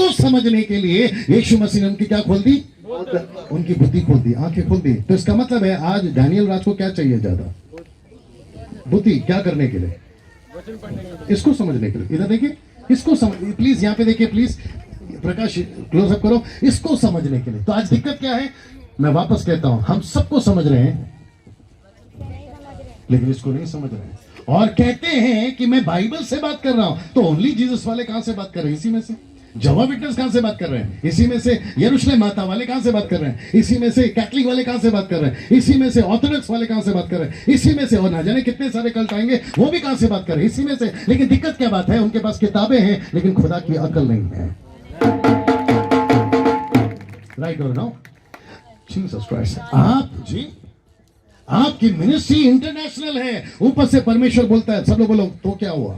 तो समझने के लिए यीशु मसीह ने उनकी क्या खोल दी, उनकी बुद्धि खोल दी, आंखें खोल दी। तो इसका मतलब है आज डैनियल राज को क्या चाहिए ज्यादा, बुद्धि। क्या करने के लिए, इसको समझने के लिए। इधर देखिए, इसको समझ, प्लीज यहाँ पे देखिए, प्लीज प्रकाश क्लोज अप करो, इसको समझने के लिए। तो आज दिक्कत क्या है, मैं वापस कहता हूं, हम सबको समझ रहे हैं लेकिन इसको नहीं समझ रहे हैं। और कहते हैं कि मैं बाइबल से बात कर रहा हूं, तो ओनली जीसस वाले कहां से बात कर रहे हैं, इसी में से। जवा विटनेस कहां से बात कर रहे हैं, इसी में से। यरूशलेम माता वाले कहां से बात कर रहे हैं, इसी में से। कैथलिक वाले कहां से बात कर रहे हैं, इसी में से। ऑर्थोडॉक्स वाले कहां से बात कर रहे हैं, इसी में से। और ना जाने कितने सारे कल्ट आएंगे, वो भी कहां से बात कर रहे हैं, इसी में से। लेकिन दिक्कत क्या बात है, उनके पास किताबें हैं लेकिन खुदा की अकल नहीं है। राइट और नो, जीसस क्राइस्ट। आप जी, आपकी मिनिस्ट्री इंटरनेशनल है, ऊपर से परमेश्वर बोलता है, सब लोग बोलो तो क्या हुआ।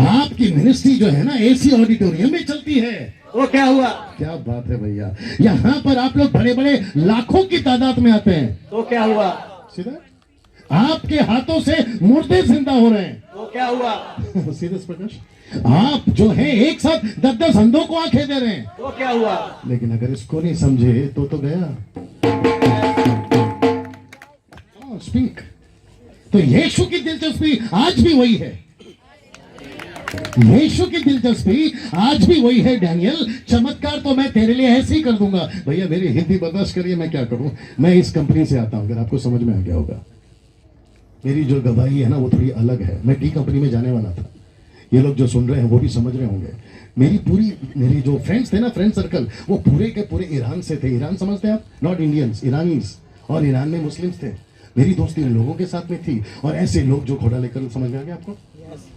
आपकी मिनिस्ट्री जो है ना, एसी ऑडिटोरियम में चलती है, वो क्या हुआ। क्या बात है भैया, यहां पर आप लोग बड़े बड़े लाखों की तादाद में आते हैं, तो क्या हुआ। सीधा आपके हाथों से मुर्दे जिंदा हो रहे हैं, तो क्या हुआ। सीरियस प्रकाश, आप जो है एक साथ 10-10 अंधों को आंखें दे रहे हैं, तो क्या हुआ। लेकिन अगर इसको नहीं समझे तो गया। स्पीक। तो यीशु की दिलचस्पी आज भी वही है, यीशु की दिलचस्पी आज भी वही है। डैनियल, चमत्कार तो मैं तेरे लिए ऐसे ही कर दूंगा। भैया मेरी हिंदी बर्दाश्त करिए, मैं क्या करूं, मैं इस कंपनी से आता हूं, अगर आपको समझ में आ गया होगा। मेरी जो गवाही है ना वो थोड़ी अलग है, मैं टी कंपनी में जाने वाला था। ये लोग जो सुन रहे हैं वो भी समझ रहे होंगे। मेरी जो फ्रेंड्स थे ना, फ्रेंड सर्कल, वो पूरे के पूरे ईरान से थे। ईरान समझते हैं आप, नॉट इंडियंस, ईरानीज। और ईरान में मुस्लिम्स थे। मेरी दोस्ती उन लोगों के साथ में थी, और ऐसे लोग जो घोड़ा लेकर, समझ में आ गया आपको,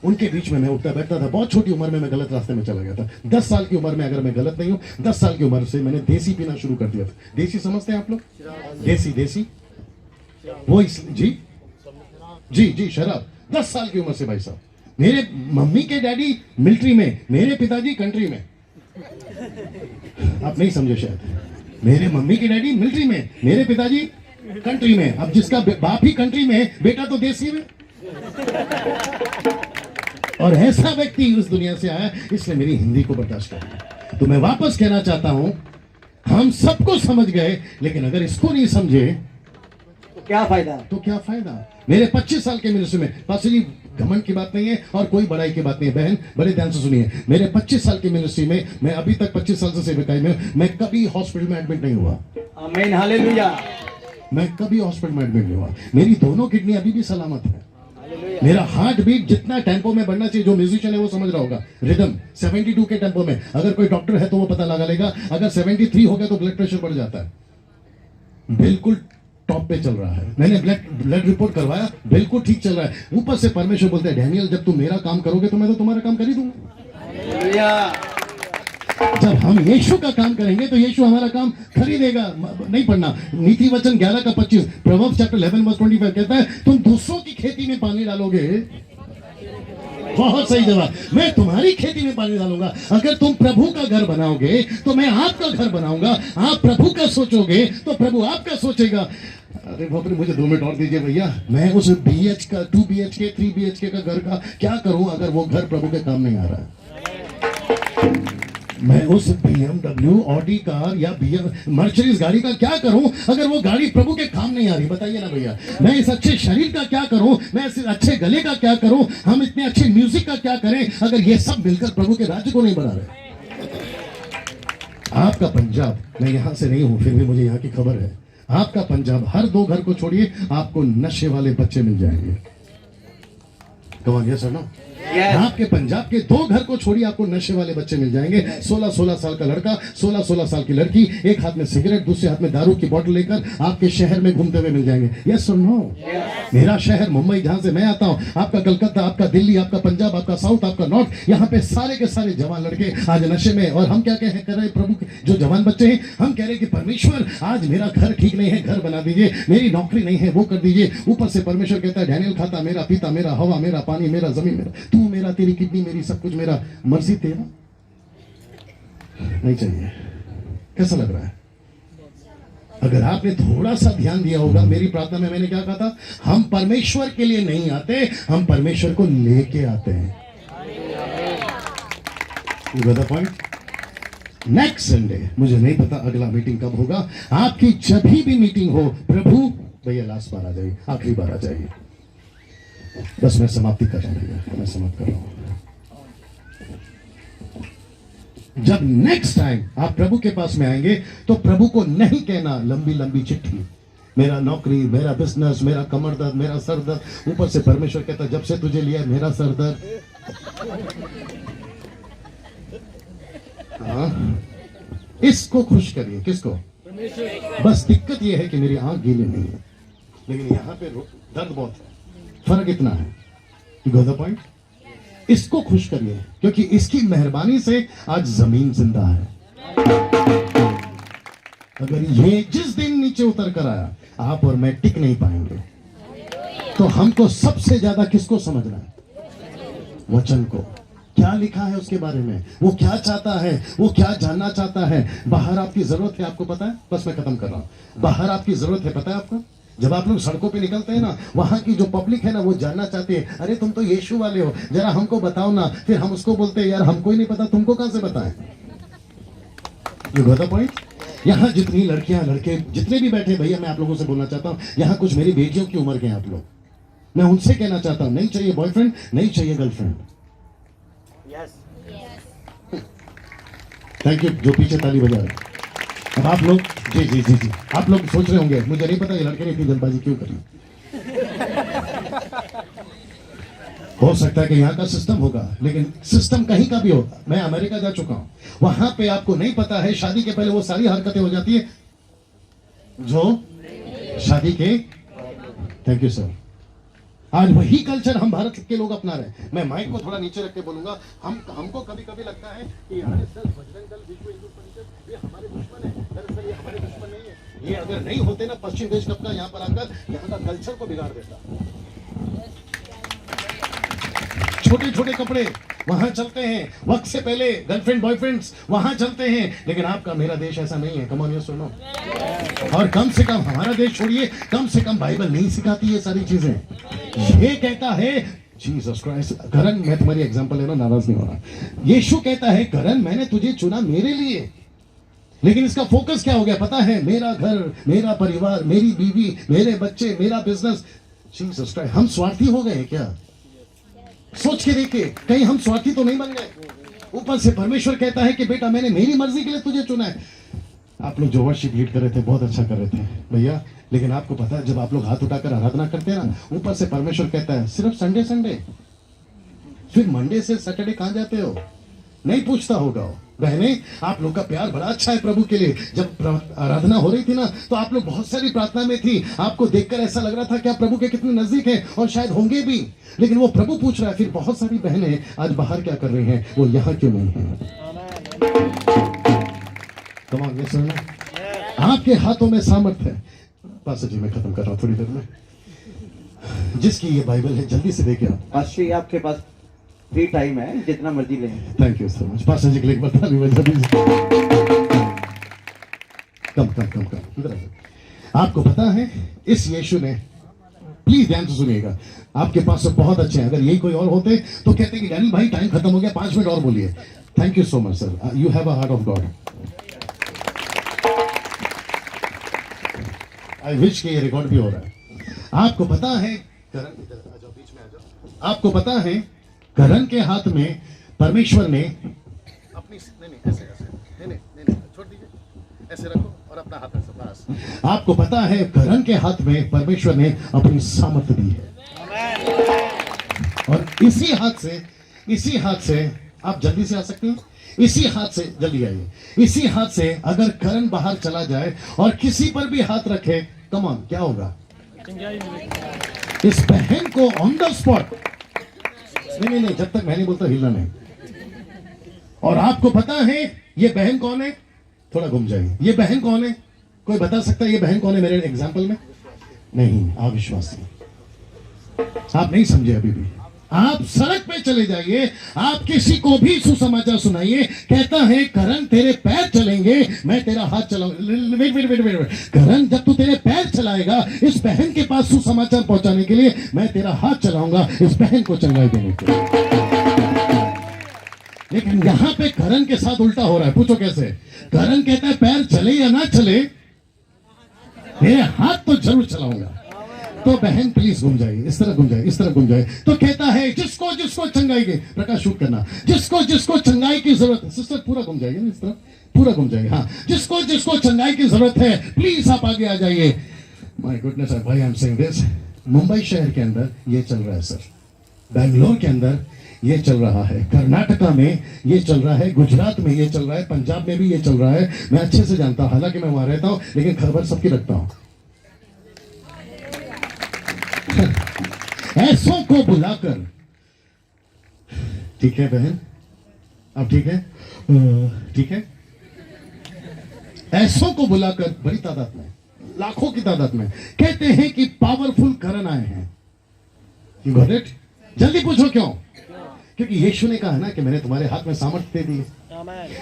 उनके बीच में मैं उठता बैठता था। बहुत छोटी उम्र में मैं गलत रास्ते में चला गया था। 10 साल की उम्र में, अगर मैं गलत नहीं हूं, 10 साल की उम्र से मैंने देसी पीना शुरू कर दिया था। देसी समझते हैं आप लोग, देसी वो जी जी जी शराब। 10 साल की उम्र से भाई साहब। मेरे मम्मी के डैडी मिलिट्री में, मेरे पिताजी कंट्री में। आप नहीं समझे शायद। मेरे मम्मी के डैडी मिलिट्री में, मेरे पिताजी कंट्री में। अब जिसका बाप ही कंट्री में है, बेटा तो देसी में। और ऐसा व्यक्ति उस दुनिया से आया, इसलिए मेरी हिंदी को बर्दाश्त कर। तो मैं वापस कहना चाहता हूं, हम सबको समझ गए, लेकिन अगर इसको नहीं समझे तो क्या फायदा, तो क्या फायदा। मेरे 25 साल के मिनिस्ट्री में, पास्टर जी घमंड की बात नहीं है और कोई बड़ाई की बात नहीं है, बहन बड़े ध्यान से सुनिए। मेरे 25 साल की मिनिस्ट्री में, मैं अभी तक 25 साल से सेवकाई में, मैं कभी हॉस्पिटल में एडमिट नहीं हुआ। आमीन, हालेलुया। मैं कभी हॉस्पिटल में एडमिट नहीं हुआ। मेरी दोनों किडनी अभी भी सलामत है। मेरा हार्ट बीट जितना टेम्पो में बढ़ना चाहिए, जो म्यूजिशियन है वो समझ रहा होगा, रिदम 72 के टेम्पो में। अगर कोई डॉक्टर है तो वो पता लगा लेगा। अगर 73 हो गया तो ब्लड प्रेशर बढ़ जाता है। बिल्कुल टॉप पे चल रहा है। मैंने ब्लड रिपोर्ट करवाया, बिल्कुल ठीक चल रहा है। ऊपर से परमेश्वर बोलते हैं, डैनियल जब तुम मेरा काम करोगे तो मैं तो तुम्हारा काम कर ही दूंगा। जब हम यीशु का काम करेंगे तो यीशु हमारा काम खरीदेगा। नहीं पढ़ना, नीति वचन 11 का 25, प्रोवर्ब्स चैप्टर 11 वर्स 25 कहता है, तुम दूसरों की खेती में पानी डालोगे। बहुत सही जवाब, मैं तुम्हारी खेती में पानी डालूंगा। अगर तुम प्रभु का घर बनाओगे तो मैं आपका घर बनाऊंगा। आप प्रभु का सोचोगे तो प्रभु आपका सोचेगा। अरे बाप रे, मुझे 2 मिनट और दीजिए भैया। मैं उस BH का 2 BHK 3 BHK का घर का क्या करूं अगर वो घर प्रभु के काम नहीं आ रहा है। मैं उस BMW ऑडी कार या मर्सिडीज गाड़ी का क्या करूं अगर वो गाड़ी प्रभु के काम नहीं आ रही, बताइए ना भैया। मैं इस अच्छे शरीर का क्या करूं, मैं इस अच्छे गले का क्या करूं, हम इतने अच्छे म्यूजिक का क्या करें अगर ये सब मिलकर प्रभु के राज्य को नहीं बढ़ा रहे। आपका पंजाब, मैं यहां से नहीं हूं फिर भी मुझे यहां की खबर है, आपका पंजाब, हर 2 घर को छोड़िए आपको नशे वाले बच्चे मिल जाएंगे। कौन, यस और नो? आपके पंजाब के 2 घर को छोड़िए आपको नशे वाले बच्चे मिल जाएंगे। 16-16 साल का लड़का, 16-16 साल की लड़की, एक हाथ में सिगरेट दूसरे हाथ में दारू की बोतल लेकर आपके शहर में घूमते हुए मिल जाएंगे। यस और नो? मेरा शहर मुंबई, जहां से मैं आता हूं, आपका कलकत्ता, आपका दिल्ली, आपका पंजाब, आपका साउथ, आपका नॉर्थ, यहाँ पे सारे के सारे जवान लड़के आज नशे में। और हम क्या कर रहे हैं, प्रभु जो जवान बच्चे हैं, हम कह रहे हैं कि परमेश्वर आज मेरा घर ठीक नहीं है, घर बना दीजिए। मेरी नौकरी नहीं है, वो कर दीजिए। ऊपर से परमेश्वर कहता है, डैनियल खाता मेरा, पीता मेरा, हवा मेरा, पानी मेरा, जमीन मेरा, तू मेरा, तेरी किडनी मेरी, सब कुछ मेरा, मर्जी तेरा नहीं चाहिए। कैसा लग रहा है? अगर आपने थोड़ा सा ध्यान दिया होगा, मेरी प्रार्थना में मैंने क्या कहा था, हम परमेश्वर के लिए नहीं आते, हम परमेश्वर को लेके आते हैं। You got the point? Next Sunday, मुझे नहीं पता अगला मीटिंग कब होगा, आपकी जब भी मीटिंग हो, प्रभु भैया लास्ट बार आ जाइए, आखिरी बार आ जाइए। बस मैं समाप्ति कर रहा हूं भैया, मैं समाप्त कर रहा हूं। जब नेक्स्ट टाइम आप प्रभु के पास में आएंगे तो प्रभु को नहीं कहना लंबी लंबी चिट्ठी, मेरा नौकरी, मेरा बिजनेस, मेरा कमर दर्द, मेरा सर दर्द। ऊपर से परमेश्वर कहता जब से तुझे लिया मेरा सर दर्द। हाँ, इसको खुश करिए। किसको? बस दिक्कत यह है कि मेरी आंख गीली नहीं है, लेकिन यहां पे दर्द बहुत है। फर्क इतना है। You got the point? इसको खुश करिए, क्योंकि इसकी मेहरबानी से आज जमीन जिंदा है। अगर ये जिस दिन नीचे उतर कर आया, आप और मैं टिक नहीं पाएंगे। तो हमको सबसे ज्यादा किसको समझना है? वचन को। क्या लिखा है उसके बारे में, वो क्या चाहता है, वो क्या जानना चाहता है। बाहर आपकी जरूरत है, आपको पता है? बस मैं खत्म कर रहा हूं। बाहर आपकी जरूरत है, पता है आपको? जब आप लोग सड़कों पे निकलते हैं ना, वहां की जो पब्लिक है ना, वो जानना चाहती है, अरे तुम तो यीशु वाले हो, जरा हमको बताओ ना। फिर हम उसको बोलते हैं, यार हमको ही नहीं पता, तुमको कहां से बताएं? You got the point? यहाँ जितनी लड़कियां लड़के जितने भी बैठे, भैया मैं आप लोगों से बोलना चाहता हूँ, यहाँ कुछ मेरी बेटियों की उम्र के हैं आप लोग। मैं उनसे कहना चाहता हूँ, नहीं चाहिए बॉयफ्रेंड, नहीं चाहिए गर्लफ्रेंड। थैंक यू जो पीछे ताली बजा रहे। अब आप लोग जी जी जी जी आप लोग सोच रहे होंगे, मुझे नहीं पता ये लड़के ने इतनी जल्दबाजी क्यों करी। हो सकता है कि यहाँ का सिस्टम होगा, लेकिन सिस्टम कहीं का भी होगा। मैं अमेरिका जा चुका हूं, वहां पे आपको नहीं पता है, शादी के पहले वो सारी हरकतें हो जाती है जो शादी के। Thank you sir. आज वही कल्चर हम भारत के लोग अपना रहे हैं। मैं माइक को थोड़ा नीचे रख के बोलूंगा, हमको कभी कभी लगता है कि आरएसएस, बजरंग दल, विश्व हिंदू परिषद ये हमारे दुश्मन है। दरअसल ये हमारे दुश्मन नहीं है। ये अगर नहीं होते ना, पश्चिम देश कब का यहाँ पर आकर यहाँ का कल्चर को बिगाड़ देता। छोटे छोटे कपड़े वहां चलते हैं, वक्त से पहले गर्लफ्रेंड बॉयफ्रेंड्स वहां चलते हैं, लेकिन आपका मेरा देश ऐसा नहीं है। कम ऑन ये सुनो। और कम से कम हमारा देश छोड़िए, कम से कम बाइबल नहीं सिखाती ये सारी चीजें। ये कहता है जीसस क्राइस्ट, करण मैं तुम्हारी एग्जांपल लेना, नाराज नहीं होना। यीशु कहता है, करण मैंने तुझे चुना मेरे लिए, लेकिन इसका फोकस क्या हो गया पता है? मेरा घर, मेरा परिवार, मेरी बीवी, मेरे बच्चे, मेरा बिजनेस। जीसस क्राइस्ट, हम स्वार्थी हो गए क्या? सोच के देखिए, कहीं हम स्वार्थी तो नहीं बन गए? ऊपर से परमेश्वर कहता है कि बेटा मैंने मेरी मर्जी के लिए तुझे चुना है। आप लोग जो वर्शिप लीड कर रहे थे बहुत अच्छा कर रहे थे भैया, लेकिन आपको पता है जब आप लोग हाथ उठाकर आराधना करते हैं ना, ऊपर से परमेश्वर कहता है सिर्फ संडे संडे, फिर मंडे से सैटरडे कहां जाते हो? नहीं पूछता होगा वो। बहने, आप लोग का प्यार बड़ा अच्छा है प्रभु के लिए। जब आराधना हो रही थी ना, तो आप लोग बहुत सारी प्रार्थना में थी। आपको देखकर ऐसा लग रहा था कि आप प्रभु के कितने नजदीक हैं, और शायद होंगे भी, लेकिन वो प्रभु पूछ रहा है। फिर बहुत सारी बहनें आज बाहर क्या कर रही हैं, वो यहाँ क्यों नहीं है? कमाल ये सुनना, आपके हाथों में सामर्थ्य है। पास्टर जी मैं खत्म कर रहा हूँ थोड़ी देर में। जिसकी ये बाइबल है जल्दी से देखिए। पास्टर जी आपके पास फ्री टाइम है, जितना मर्जी लें। Thank you so much. Pastor ji के लिए एक बार ताली बजा दीजिए। कम इधर आइए। आपको पता है इस यीशु ने, प्लीज ध्यान से सुनिएगा, आपके पास सब बहुत अच्छे हैं। अगर यही कोई और होते तो कहते कि डैनियल भाई टाइम खत्म हो गया, 5 मिनट और बोलिए। Thank you so much sir, you have a heart of God. I wish कि ये रिकॉर्ड भी हो रहा है। आपको पता है करण, इधर आ जाओ, बीच में आ जाओ। आपको पता है करण के हाथ में परमेश्वर ने अपनी, नहीं ऐसे नहीं छोड़ दीजिए, ऐसे रखो और अपना हाथ ऐसे पास। आपको पता है करण के हाथ में परमेश्वर ने अपनी सामर्थ दी है, और इसी हाथ से आप जल्दी से आ सकते हैं। इसी हाथ से जल्दी आइए। इसी हाथ से अगर करण बाहर चला जाए और किसी पर भी हाथ रखे, कम ऑन, क्या होगा? इस बहन को ऑन द स्पॉट, नहीं, जब तक मैं नहीं बोलता हिलना नहीं। और आपको पता है ये बहन कौन है? थोड़ा घूम जाइए। ये बहन कौन है? कोई बता सकता है ये बहन कौन है मेरे एग्जाम्पल में? नहीं, अविश्वासी। आप नहीं समझे अभी भी। आप सड़क पे चले जाइए, आप किसी को भी सुसमाचार सुनाइए, कहता है करण तेरे पैर चलेंगे, मैं तेरा हाथ चलाऊंगा। वेट, करण जब तू तेरे पैर चलाएगा इस बहन के पास सुसमाचार पहुंचाने के लिए, मैं तेरा हाथ चलाऊंगा इस बहन को चंगाई देने के लिए। लेकिन यहां पे करण के साथ उल्टा हो रहा है। पूछो कैसे? करण कहता है पैर चले या ना चले, मेरे हाथ तो जरूर चलाऊंगा। तो बहन प्लीज घूम जाइए, इस तरह घूम जाए, इस तरह घूम जाए। तो कहता है जिसको जिसको चंगाई की, प्रकाश शूट करना, जिसको जिसको चंगाई की जरूरत है, सिस्टर पूरा घूम जाएगी ना, इस तरह पूरा घूम जाएगी। हाँ, जिसको जिसको चंगाई की जरूरत है प्लीज आप आगे आ जाइए। माय गुडनेस भाई, I am saying this. Mumbai शहर के अंदर ये चल रहा है सर, बैंगलोर के अंदर ये चल रहा है, कर्नाटका में ये चल रहा है, गुजरात में ये चल रहा है, पंजाब में भी ये चल रहा है। मैं अच्छे से जानता हूं, हालांकि मैं वहां रहता हूं, लेकिन खबर सबकी रखता हूं। ऐसों को बुलाकर, ठीक है बहन, अब ठीक है, ठीक है, ऐसों को बुलाकर बड़ी तादाद में, लाखों की तादाद में कहते हैं कि पावरफुल करण आए हैं। You got it? जल्दी पूछो क्यों? क्योंकि यीशु ने कहा ना कि मैंने तुम्हारे हाथ में सामर्थ्य दे दी।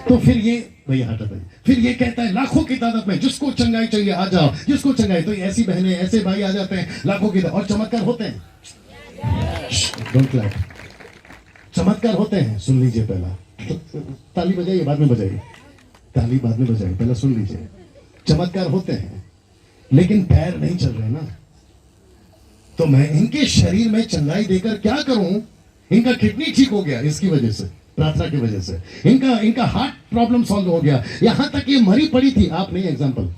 तो फिर ये भैया हटा भाई, फिर ये कहता है लाखों की तादाद में जिसको चंगाई चाहिए आ जाओ, जिसको चंगाई। तो ऐसी बहनें ऐसे भाई आ जाते हैं लाखों की, और चमत्कार होते हैं। Don't clap. चमत्कार होते हैं, सुन लीजिए पहला। ताली बजाइए, बाद में बजाइए, ताली बाद में बजाइए, पहले सुन लीजिए। चमत्कार होते हैं लेकिन पैर नहीं चल रहे ना, तो मैं इनके शरीर में चंगाई देकर क्या करूं? इनका किडनी ठीक हो गया इसकी वजह से, प्रार्थना की वजह से। इनका हार्ट प्रॉब्लम सॉल्व हो गया। यहां तक ये मरी पड़ी थी, आप नहीं एग्जांपल,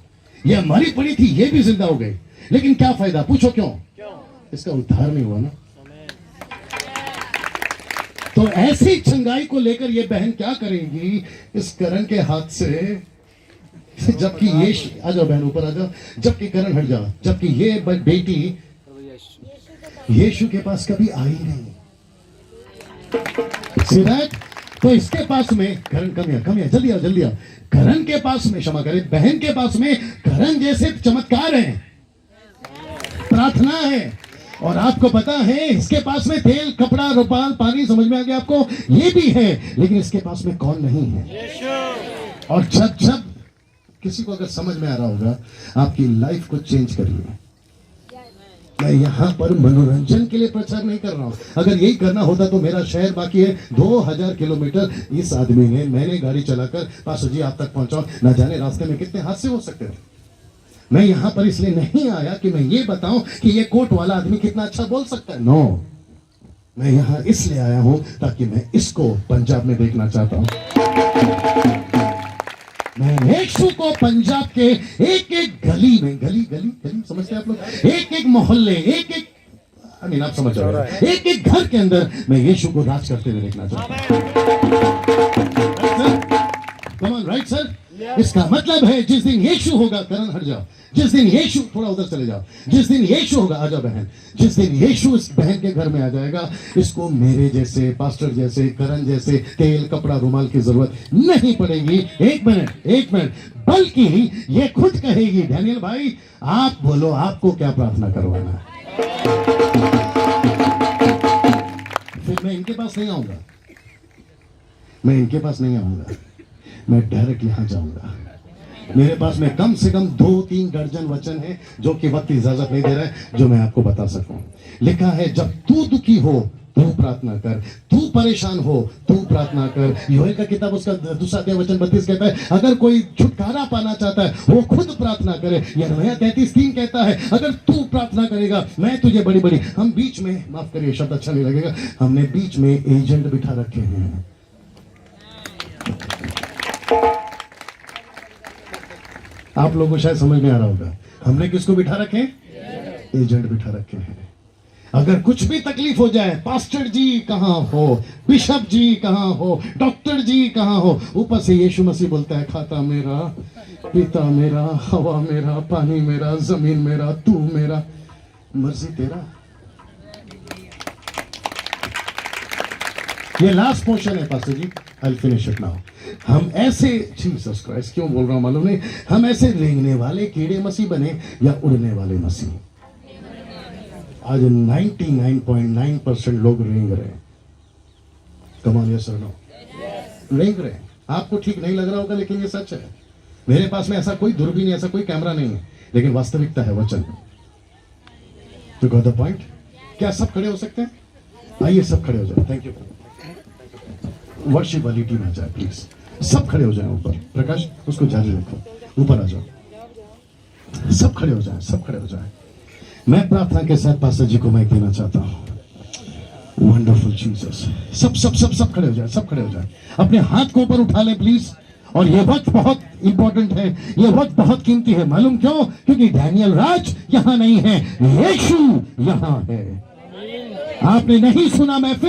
ये मरी पड़ी थी, ये भी जिंदा हो गई। लेकिन क्या फायदा? पूछो क्यों? इसका उद्धार नहीं हुआ ना। तो ऐसी चंगाई को लेकर ये बहन क्या करेंगी इस करण के हाथ से? जबकि ये, आ जाओ बहन ऊपर आ जाओ, जबकि करण हट जाओ, जबकि ये बेटी यीशु के पास कभी आई नहीं। See that? तो इसके पास में करण, कम है, जल्दी आओ, जल्दी आओ। करण के पास में, क्षमा करें, बहन के पास में करण जैसे चमत्कार है, प्रार्थना है। और आपको पता है इसके पास में तेल, कपड़ा, रुमाल, पानी, समझ में आ गया आपको? ये भी है, लेकिन इसके पास में कौन नहीं है। और जब जब किसी को अगर समझ में आ रहा होगा, आपकी लाइफ को चेंज करिए। मैं यहाँ पर मनोरंजन के लिए प्रचार नहीं कर रहा हूँ। अगर यही करना होता तो मेरा शहर बाकी है 2000 किलोमीटर, इस आदमी ने, मैंने गाड़ी चलाकर पास्टर जी आप तक पहुंचाओ, ना जाने रास्ते में कितने हादसे हो सकते थे। मैं यहाँ पर इसलिए नहीं आया कि मैं ये बताऊं कि ये कोट वाला आदमी कितना अच्छा बोल सकता है। नो, मैं यहाँ इसलिए आया हूं ताकि मैं इसको पंजाब में देखना चाहता हूं। मैं यीशु को पंजाब के एक एक गली में, गली समझते हैं आप लोग, एक एक मोहल्ले, एक एक, आप समझ रहे हैं, एक एक घर के अंदर मैं यीशु को राज करते हुए देखना चाहता हूं। Right sir? इसका मतलब है जिस दिन यीशु होगा, करण हट जाओ, जिस दिन यीशु, थोड़ा उधर चले जाओ, जिस दिन यीशु होगा, आ जाओ बहन, जिस दिन यीशु इस बहन के घर में आ जाएगा, इसको मेरे जैसे, पास्टर जैसे, करण जैसे तेल, कपड़ा, रुमाल की जरूरत नहीं पड़ेगी। एक मिनट, बल्कि ये खुद कहेगी, डैनियल भाई आप बोलो आपको क्या प्रार्थना करवाना है। फिर मैं इनके पास नहीं आऊंगा, मैं डायरेक्ट यहां जाऊंगा। मेरे पास में कम से कम 2-3 दर्जन वचन है जो कि वक्त इजाजत नहीं दे रहा है, जो मैं आपको बता सकूं। लिखा है जब तू दुखी हो तू प्रार्थना कर, तू परेशान हो तू प्रार्थना कर। योएल का किताब उसका 2 वचन 32 कहता है अगर कोई छुटकारा पाना चाहता है वो खुद प्रार्थना करे। यिर्मयाह 33:3 कहता है अगर तू प्रार्थना करेगा मैं तुझे बड़ी बड़ी, हम बीच में, माफ करिए शब्द अच्छा नहीं लगेगा, हमने बीच में एजेंट बिठा रखे हैं। आप लोगों को शायद समझ में आ रहा होगा, हमने किसको बिठा रखे? एजेंट बिठा रखे हैं। अगर कुछ भी तकलीफ हो जाए, पास्टर जी कहां हो, बिशप जी कहां हो, डॉक्टर जी कहां हो, ऊपर से यीशु मसीह बोलता है खाता मेरा, पिता मेरा, हवा मेरा, पानी मेरा, जमीन मेरा, तू मेरा, मर्जी तेरा। ये लास्ट पोर्शन है pastor ji, I finish it now. हम ऐसे, जीसस क्राइस्ट क्यों बोल रहा हूं मालूम नहीं, हम ऐसे रेंगने वाले कीड़े मसीह बने या उड़ने वाले मसीह? आज 99.9% लोग रेंग रहे हैं। कम ऑन यस और नो, रेंग रहे हैं। आपको ठीक नहीं लग रहा होगा लेकिन ये सच है। मेरे पास में ऐसा कोई दूरबीन, ऐसा कोई कैमरा नहीं है, लेकिन वास्तविकता है वचन। तो गॉट द पॉइंट? क्या सब खड़े हो सकते हैं? आइए सब खड़े हो जाए। Thank you. वर्शिप वाली टीम आ जाए प्लीज, सब खड़े हो जाए ऊपर। प्रकाश उसको जारी रखो, ऊपर आ जाओ, सब खड़े हो जाए, सब खड़े हो जाए। मैं प्रार्थना के साथ पास्टर जी को माइक देना चाहता हूं। Wonderful Jesus. सब सब सब सब खड़े हो जाए, सब खड़े हो जाए, अपने हाथ को ऊपर उठा ले प्लीज। और ये वक्त बहुत इंपॉर्टेंट है, ये वक्त बहुत कीमती है। मालूम क्यों? क्योंकि डैनियल राज यहां नहीं है, यीशु यहां है। आपने नहीं सुना, मैं फिर